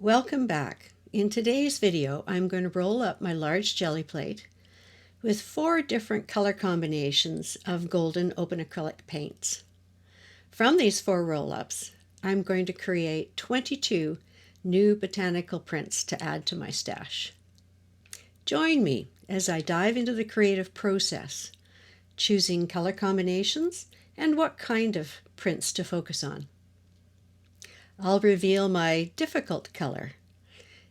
Welcome back. In today's video, I'm going to roll up my large jelly plate with 4 different color combinations of golden open acrylic paints. From these 4 roll-ups, I'm going to create 22 new botanical prints to add to my stash. Join me as I dive into the creative process, choosing color combinations and what kind of prints to focus on. I'll reveal my difficult color,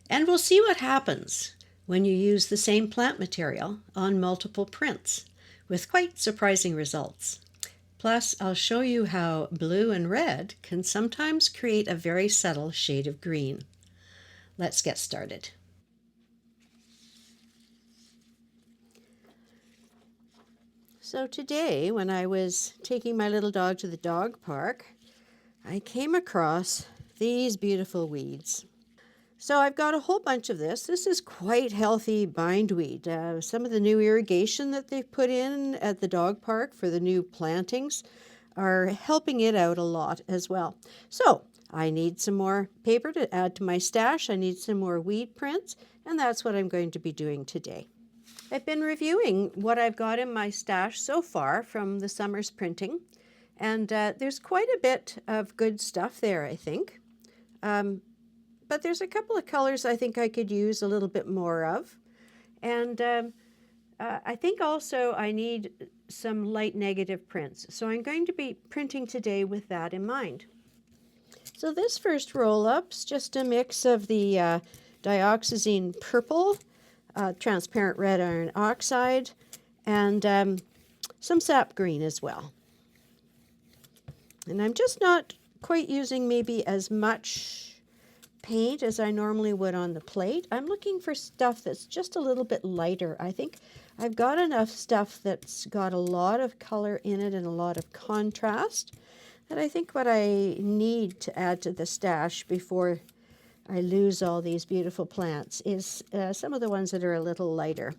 and we'll see what happens when you use the same plant material on multiple prints with quite surprising results. Plus, I'll show you how blue and red can sometimes create a very subtle shade of green. Let's get started. So today, when I was taking my little dog to the dog park, I came across these beautiful weeds. So I've got a whole bunch of this. This is quite healthy bindweed. Some of the new irrigation that they've put in at the dog park for the new plantings are helping it out a lot as well. So I need some more paper to add to my stash. I need some more weed prints, and that's what I'm going to be doing today. I've been reviewing what I've got in my stash so far from the summer's printing, and there's quite a bit of good stuff there, I think. But there's a couple of colors I think I could use a little bit more of. And I think also I need some light negative prints. So I'm going to be printing today with that in mind. So this first roll-up's just a mix of the dioxazine purple, transparent red iron oxide, and some sap green as well. And I'm just not quite using maybe as much paint as I normally would on the plate. I'm looking for stuff that's just a little bit lighter. I think I've got enough stuff that's got a lot of color in it and a lot of contrast that I think what I need to add to the stash before I lose all these beautiful plants is some of the ones that are a little lighter.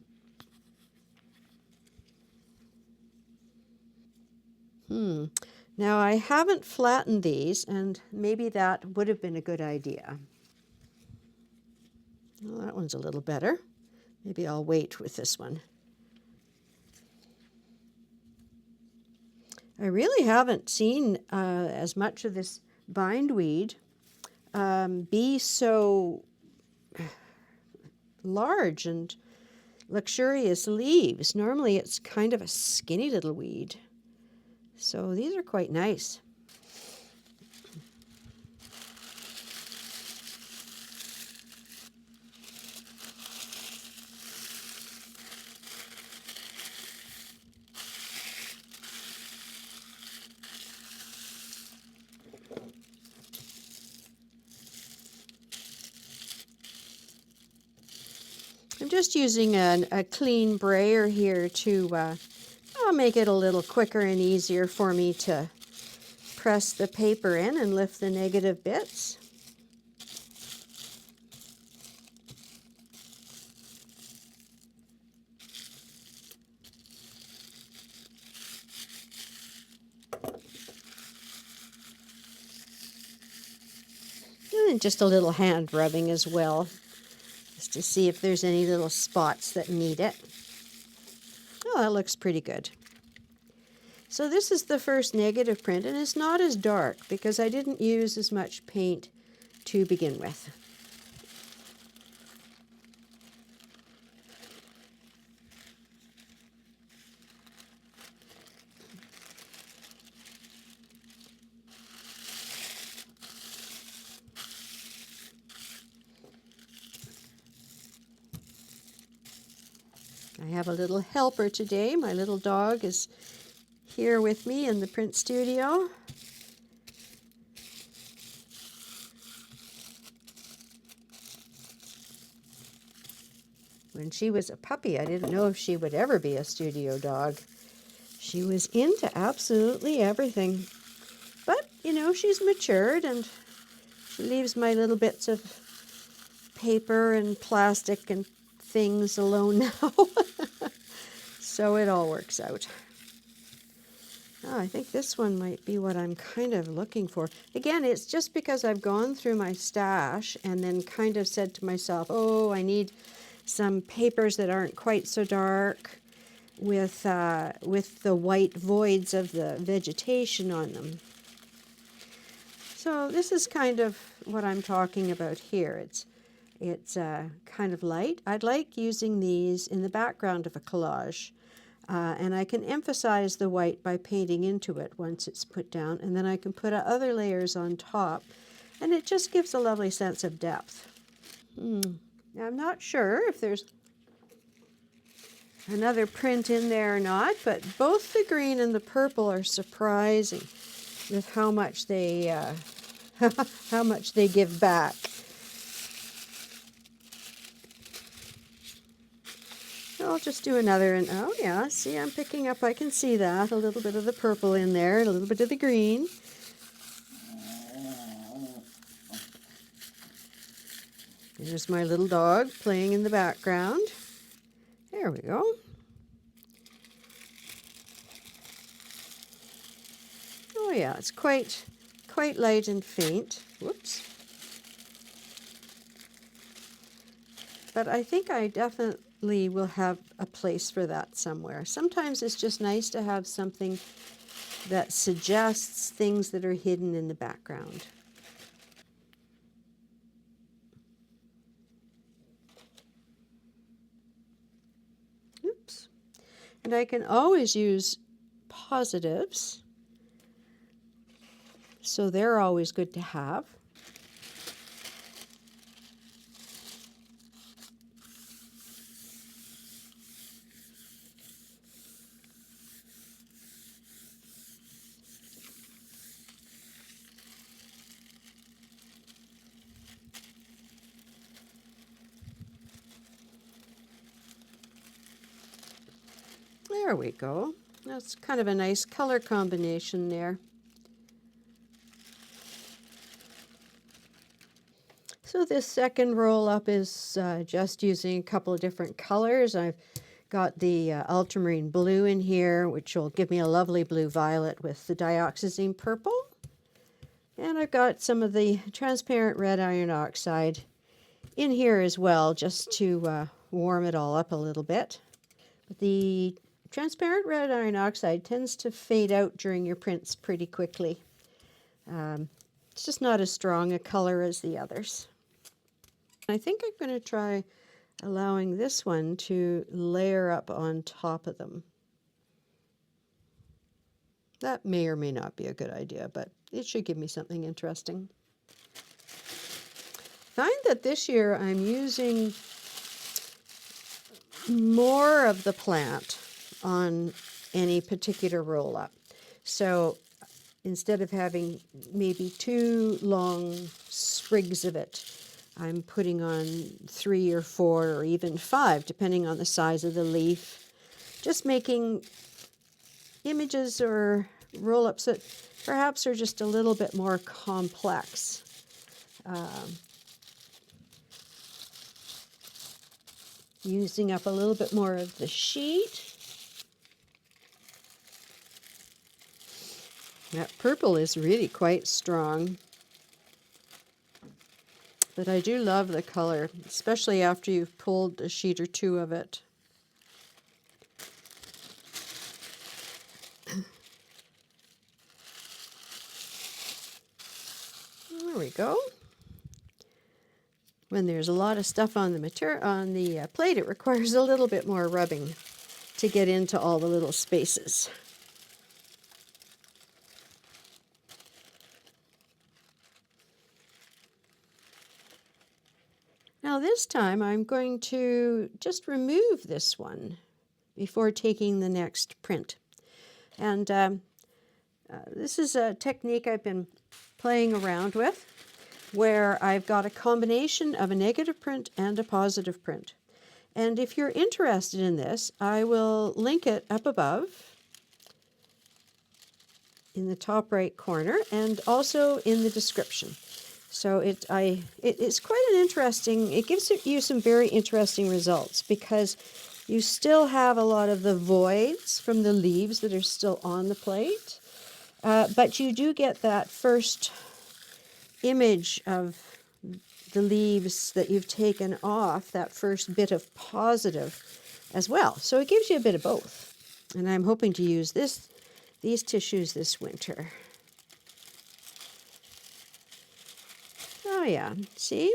Now I haven't flattened these, and maybe that would have been a good idea. Well, that one's a little better. Maybe I'll wait with this one. I really haven't seen as much of this bindweed be so large and luxurious leaves. Normally it's kind of a skinny little weed. So these are quite nice. I'm just using a clean brayer here to make it a little quicker and easier for me to press the paper in and lift the negative bits. And just a little hand rubbing as well, just to see if there's any little spots that need it. Oh, that looks pretty good. So this is the first negative print, and it's not as dark because I didn't use as much paint to begin with. I have a little helper today. My little dog is here with me in the print studio. When she was a puppy, I didn't know if she would ever be a studio dog. She was into absolutely everything. But, you know, she's matured and she leaves my little bits of paper and plastic and things alone now. So it all works out. Oh, I think this one might be what I'm kind of looking for. Again, it's just because I've gone through my stash and then kind of said to myself, oh, I need some papers that aren't quite so dark with the white voids of the vegetation on them. So this is kind of what I'm talking about here. It's kind of light. I'd like using these in the background of a collage. And I can emphasize the white by painting into it once it's put down, and then I can put other layers on top, and it just gives a lovely sense of depth. Now, I'm not sure if there's another print in there or not, but both the green and the purple are surprising with how much they how much they give back. I'll just do another, and oh yeah, see, I'm picking up, I can see that, a little bit of the purple in there, and a little bit of the green. There's my little dog playing in the background. There we go. Oh yeah, it's quite light and faint. Whoops. But I think I definitely will have a place for that somewhere. Sometimes it's just nice to have something that suggests things that are hidden in the background. Oops. And I can always use positives, so they're always good to have. There we go. That's kind of a nice color combination there. So this second roll up is just using a couple of different colors. I've got the ultramarine blue in here, which will give me a lovely blue violet with the dioxazine purple. And I've got some of the transparent red iron oxide in here as well, just to warm it all up a little bit. But the transparent red iron oxide tends to fade out during your prints pretty quickly. It's just not as strong a color as the others. I think I'm going to try allowing this one to layer up on top of them. That may or may not be a good idea, but it should give me something interesting. I find that this year I'm using more of the plant on any particular roll-up. So instead of having maybe 2 long sprigs of it, I'm putting on 3 or 4 or even 5, depending on the size of the leaf. Just making images or roll-ups that perhaps are just a little bit more complex. Using up a little bit more of the sheet. That purple is really quite strong. But I do love the color, especially after you've pulled a sheet or 2 of it. There we go. When there's a lot of stuff on the plate, it requires a little bit more rubbing to get into all the little spaces. Now this time I'm going to just remove this one before taking the next print. And this is a technique I've been playing around with, where I've got a combination of a negative print and a positive print. And if you're interested in this, I will link it up above in the top right corner and also in the description. So it's quite an interesting, it gives you some very interesting results, because You still have a lot of the voids from the leaves that are still on the plate, but you do get that first image of the leaves that you've taken off, that first bit of positive as well. So it gives you a bit of both. And I'm hoping to use these tissues this winter. Oh yeah, see?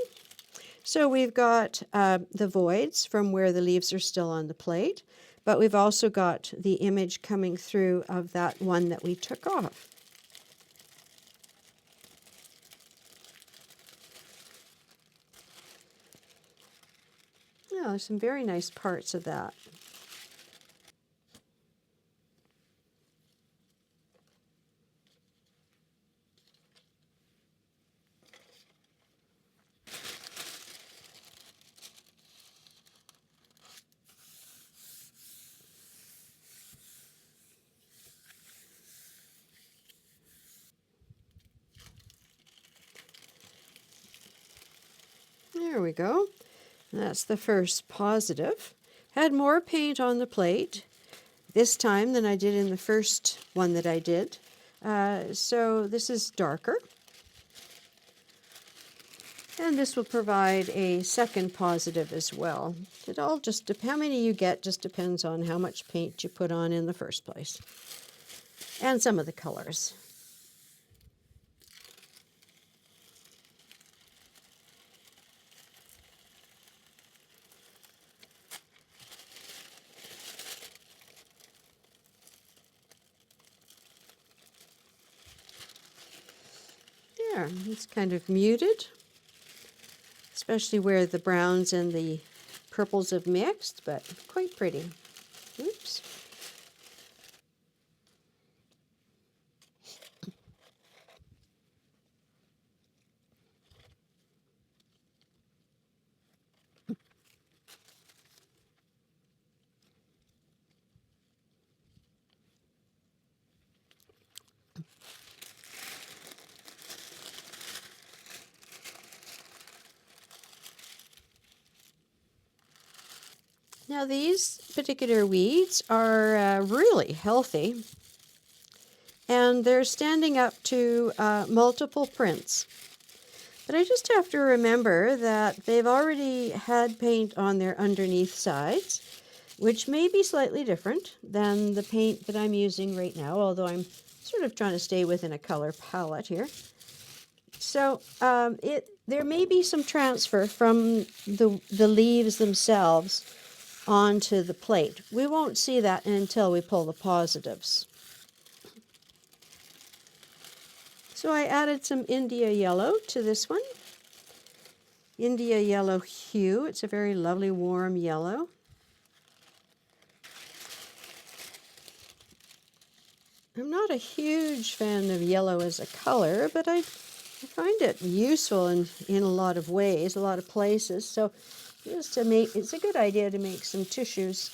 So we've got the voids from where the leaves are still on the plate, but we've also got the image coming through of that one that we took off. Yeah, there's some very nice parts of that. There we go. That's the first positive. Had more paint on the plate this time than I did in the first one that I did. So this is darker. And this will provide a second positive as well. It all just, how many you get just depends on how much paint you put on in the first place. And some of the colors. There, it's kind of muted, especially where the browns and the purples have mixed, but quite pretty. Oops. Now these particular weeds are really healthy, and they're standing up to multiple prints. But I just have to remember that they've already had paint on their underneath sides, which may be slightly different than the paint that I'm using right now, although I'm sort of trying to stay within a color palette here. So there may be some transfer from the leaves themselves onto the plate. We won't see that until we pull the positives. So I added some India yellow to this one. India yellow hue. It's a very lovely warm yellow. I'm not a huge fan of yellow as a color, but I find it useful in a lot of ways, a lot of places. So just to make, it's a good idea to make some tissues,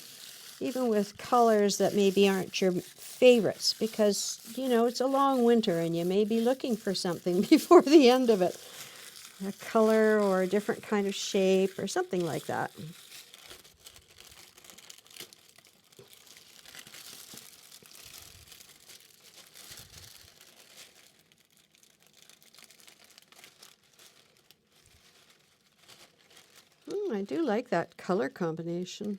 even with colors that maybe aren't your favorites, because, you know, it's a long winter and you may be looking for something before the end of it. A color or a different kind of shape or something like that. I do like that color combination.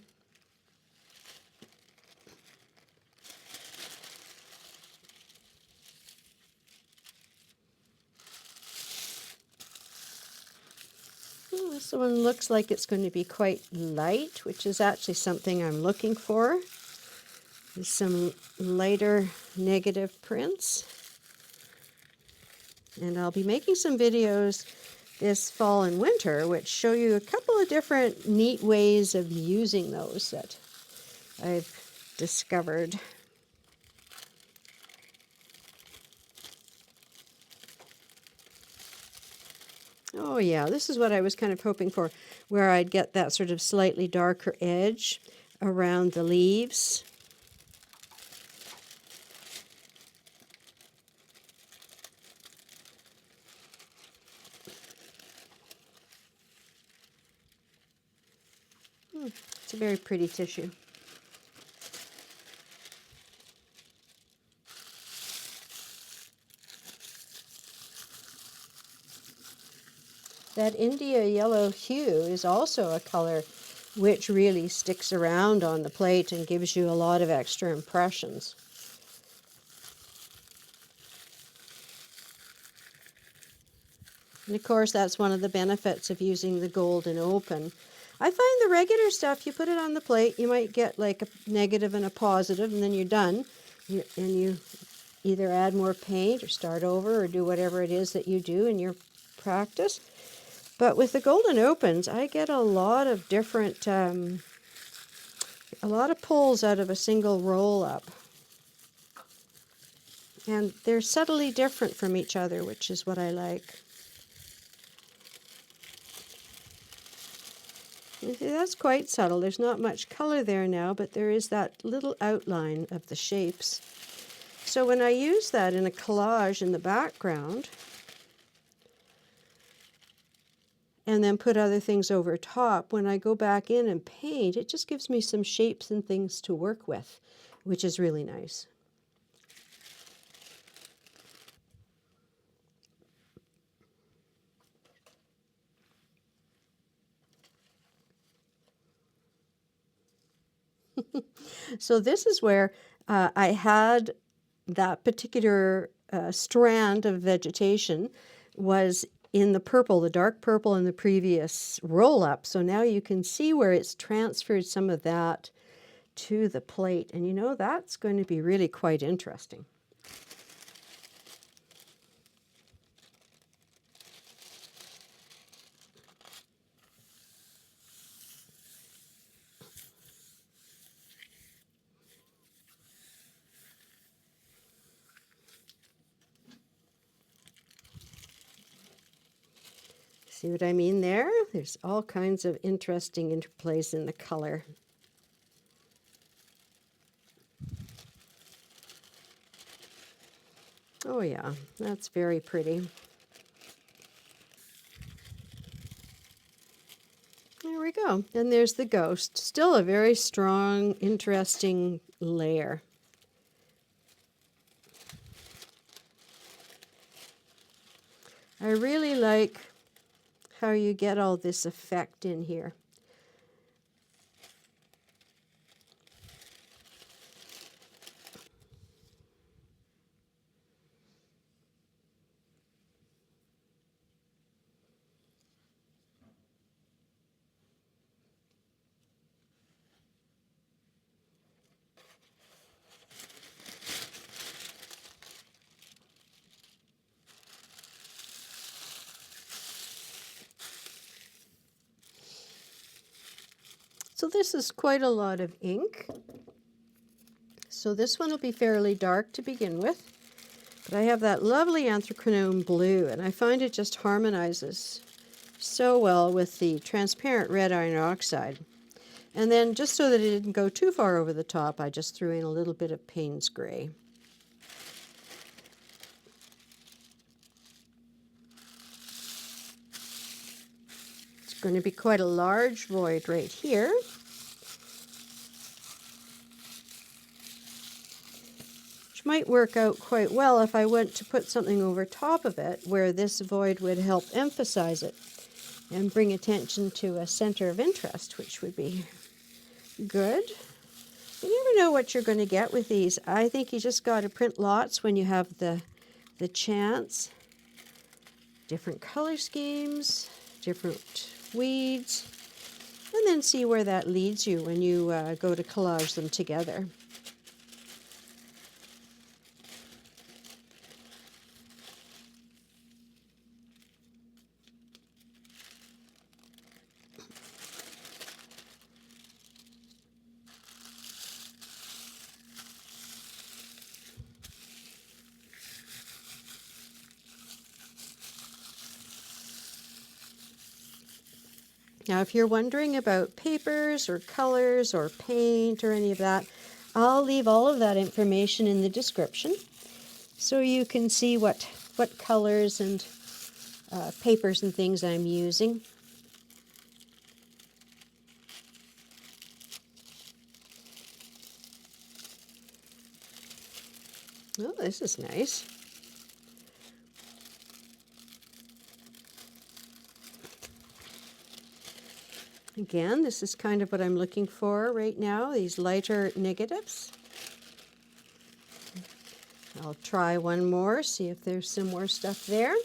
This one looks like it's going to be quite light, which is actually something I'm looking for. There's some lighter negative prints. And I'll be making some videos this fall and winter which show you a couple of different neat ways of using those that I've discovered. Oh yeah, this is what I was kind of hoping for, where I'd get that sort of slightly darker edge around the leaves. It's a very pretty tissue. That India yellow hue is also a color which really sticks around on the plate and gives you a lot of extra impressions. And of course, that's one of the benefits of using the gold and open. I find the regular stuff, you put it on the plate, you might get like a negative and a positive, and then you're done. And you either add more paint or start over or do whatever it is that you do in your practice. But with the golden opens, I get a lot of different, a lot of pulls out of a single roll up. And they're subtly different from each other, which is what I like. That's quite subtle. There's not much color there now, but there is that little outline of the shapes. So when I use that in a collage in the background, and then put other things over top, when I go back in and paint, it just gives me some shapes and things to work with, which is really nice. So this is where I had that particular strand of vegetation was in the purple, the dark purple in the previous roll-up. So now you can see where it's transferred some of that to the plate. And you know, that's going to be really quite interesting. See what I mean there? There's all kinds of interesting interplays in the color. Oh yeah, that's very pretty. There we go. And there's the ghost. Still a very strong, interesting layer. I really like how you get all this effect in here. So this is quite a lot of ink. So this one will be fairly dark to begin with. But I have that lovely anthracnone blue, and I find it just harmonizes so well with the transparent red iron oxide. And then just so that it didn't go too far over the top, I just threw in a little bit of Payne's gray. It's going to be quite a large void right here. Which might work out quite well if I went to put something over top of it where this void would help emphasize it and bring attention to a center of interest, which would be good. You never know what you're going to get with these. I think you just got to print lots when you have the chance. Different color schemes, different weeds, and then see where that leads you when you go to collage them together. Now, if you're wondering about papers or colors or paint or any of that, I'll leave all of that information in the description so you can see what colors and papers and things I'm using. Oh, this is nice. Again, this is kind of what I'm looking for right now, these lighter negatives. I'll try one more, see if there's some more stuff there.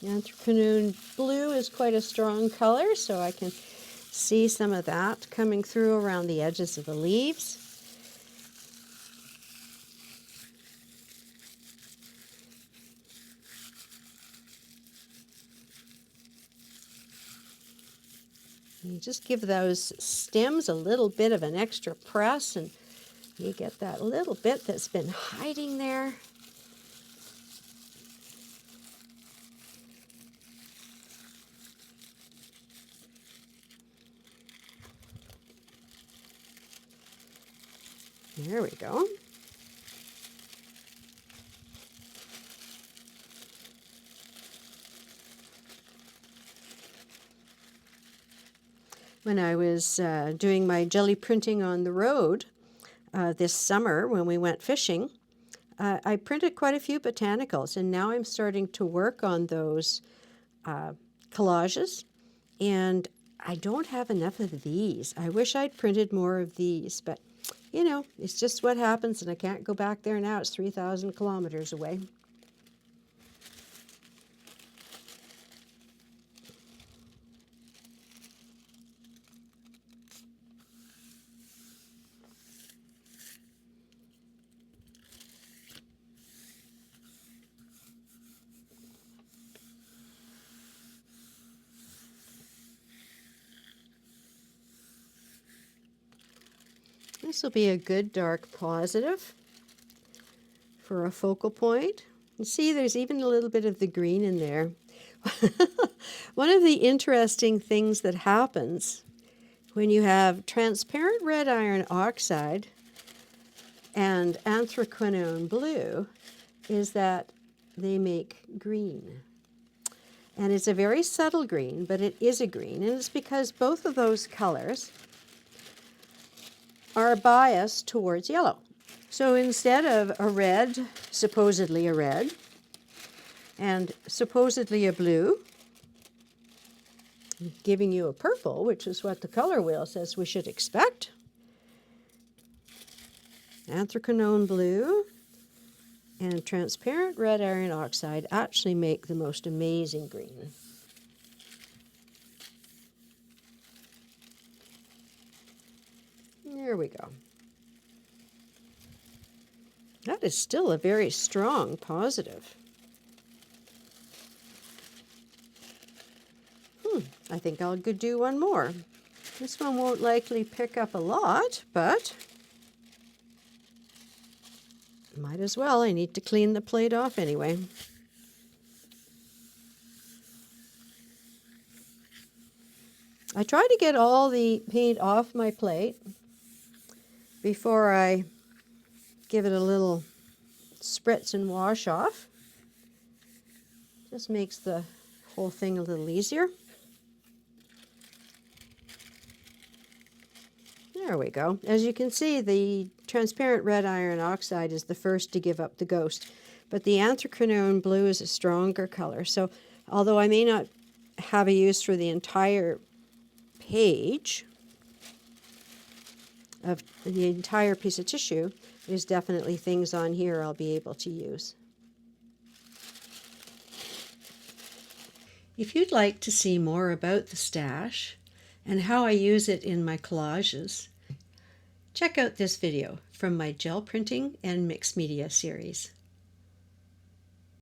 Anthraquinone blue is quite a strong color, so I can see some of that coming through around the edges of the leaves. You just give those stems a little bit of an extra press, and you get that little bit that's been hiding there. There we go. When I was doing my jelly printing on the road this summer when we went fishing, I printed quite a few botanicals, and now I'm starting to work on those collages, and I don't have enough of these. I wish I'd printed more of these, but you know, it's just what happens, and I can't go back there now. It's 3,000 kilometers away. This will be a good dark positive for a focal point. You see, there's even a little bit of the green in there. One of the interesting things that happens when you have transparent red iron oxide and anthraquinone blue is that they make green. And it's a very subtle green, but it is a green, and it's because both of those colors are biased towards yellow. So instead of a red, supposedly a red, and supposedly a blue, giving you a purple, which is what the color wheel says we should expect, anthraquinone blue and transparent red iron oxide actually make the most amazing green. There we go. That is still a very strong positive. I think I'll go do one more. This one won't likely pick up a lot, but might as well. I need to clean the plate off anyway. I try to get all the paint off my plate before I give it a little spritz and wash off. Just makes the whole thing a little easier. There we go. As you can see, the transparent red iron oxide is the first to give up the ghost, but the anthraquinone blue is a stronger color. So although I may not have a use for the entire page of the entire piece of tissue, there's definitely things on here I'll be able to use. If you'd like to see more about the stash and how I use it in my collages, check out this video from my gel printing and mixed media series.